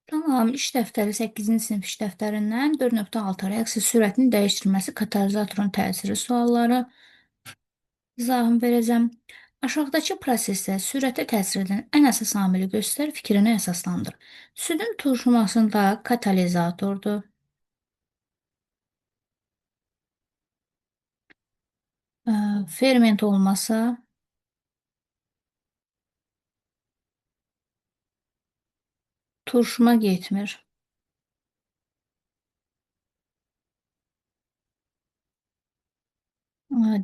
Tamam, iş dəftəri 8-ci sinif iş dəftərindən 4.6 reaksiya sürətinin dəyişdirilməsi katalizatorun təsiri sualları izahını verəcəm. Aşağıdakı prosesdə sürətə təsir edən ən əsas amili göstər, fikrini əsaslandır. Südün turşumasında katalizatordur. Ferment olmasa turşuma getmir.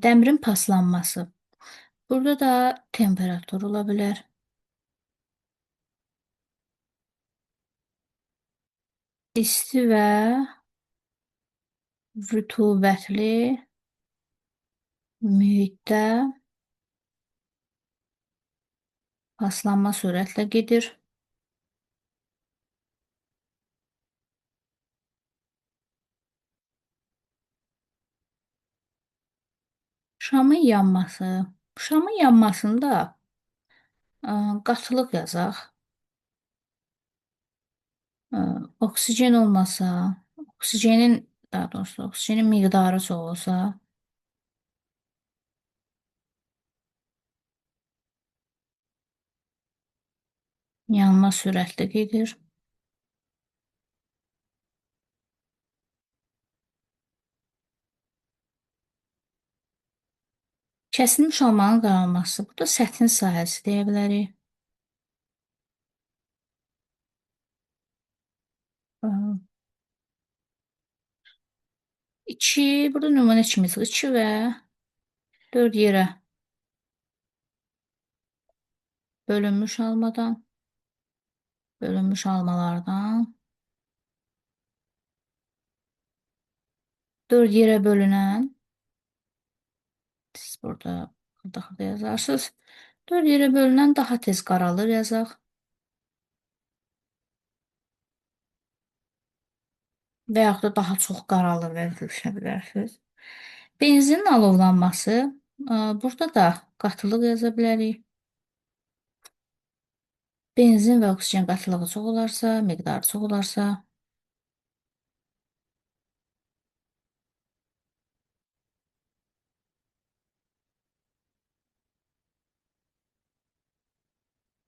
Dəmirin paslanması. Burada da temperatur ola bilər. İsti və rütubətli mühitdə paslanma sürətlə gedir. Şamın yanması. Şamın yanmasında qatılıq yazaq. Oksigen olmasa, daha doğrusu oksigenin miqdarı çox olsa, yanma sürətlə gedir. Kəsilmiş almanın qaralması. Bu da səthin sahəsi deyə bilərik. 2, burada nümunə kimi 2 və 4 yerə bölünmüş almadan, bölünmüş almalardan 4 yerə bölünən, siz burada xırda-xırda yazarsınız. 4 yerə bölünən daha tez qaralır yazaq. Və yaxud da daha çox qaralır və düşə bilərsiniz. Benzinin alovlanması, burada da qatılıq yaza bilərik. Benzin və oksigen qatılığı çox olarsa, miqdarı çox olarsa,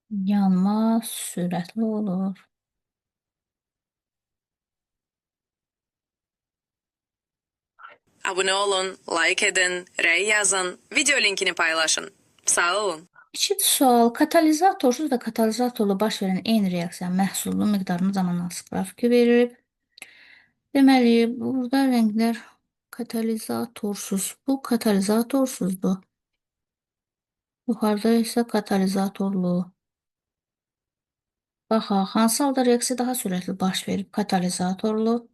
yanma sürətli olur. Abone olun, like edin, rəy yazın, video linkini paylaşın. Sağ olun. İkinci sual, katalizatorsuz və katalizatorla baş verən eyni reaksiyanın məhsulunun miqdarının zamanlaması qrafiki verilib. Deməli, burada rənglər katalizatorsuz. Bu katalizatorsuzdur. Yuxarıda isə katalizatorlu. Baxaq, hansı halda reaksiya daha sürətli baş verib? Katalizatorlu.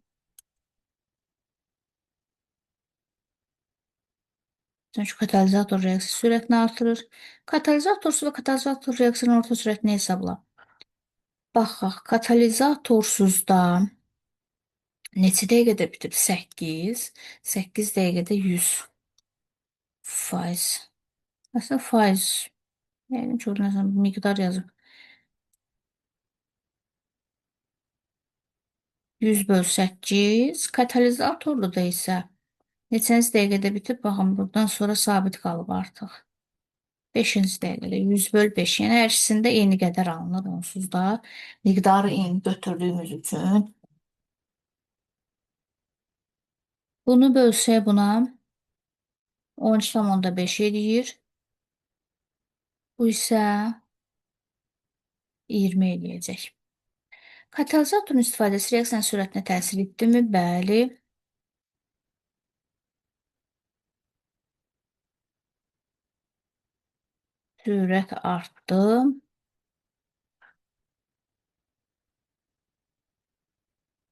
Çünki katalizator reaksiya sürətini artırır. Katalizatorsuz və katalizator reaksiyanın orta sürətini hesabla. Baxaq, katalizatorsuzda neçə dəqiqədə bitir? 8. 8 dəqiqədə 100%. Əslində faiz. Yəni ki, orada nəsə miqdar yazıb. 100/8. Katalizatorlu da isə neçənci dəqiqədə bitib? Baxın, buradan sonra sabit qalıb artıq. 5-ci dəqiqədə 100/5. Yəni, hər ikisində eyni qədər alınır onsuz da. Miqdarı eyni götürdüyümüz üçün. Bunu bölsək buna 12,5 edir. Bu isə 20 eləyəcək. Katalizatorun istifadəsi reaksiyanın sürətinə təsir etdimi? Bəli. Sürət artdı.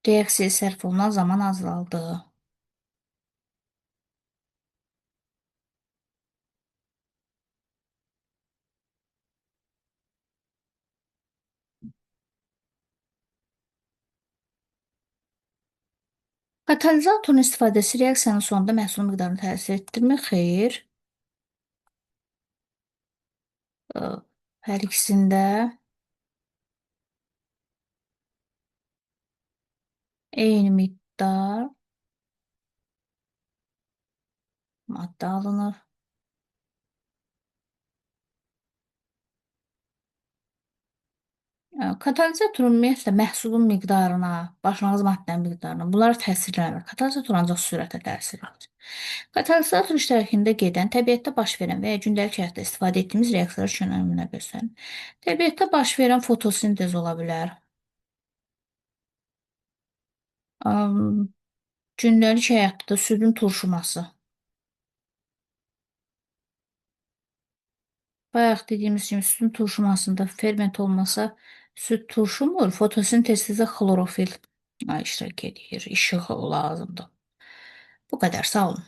Reaksiyaya sərf olunan zaman azaldı. Katalizatorun istifadəsi reaksiyanın sonunda məhsul miqdarını təsir etdirmi? Xeyr. Hər ikisində Eyni miqdar maddə alınır. Katalizatorun ümumiyyətlə məhsulun miqdarına, başlanğıc maddənin miqdarına, bunlar təsir eləmir. Katalizator ancaq sürətə təsir edir. Katalizator iştirakında gedən, təbiətdə baş verən və ya gündəlik həyatda istifadə etdiyimiz reaksiyalar üçün nümunə göstərin. Təbiətdə baş verən fotosintez ola bilər. Am, Gündəlik həyatda südün turşuması. Bayaq dediyimiz kimi südün turşumasında ferment olmasa süd turşumur, fotosintezdə xlorofil iştirak edir, işıq lazımdır. Bu qədər, sağ olun.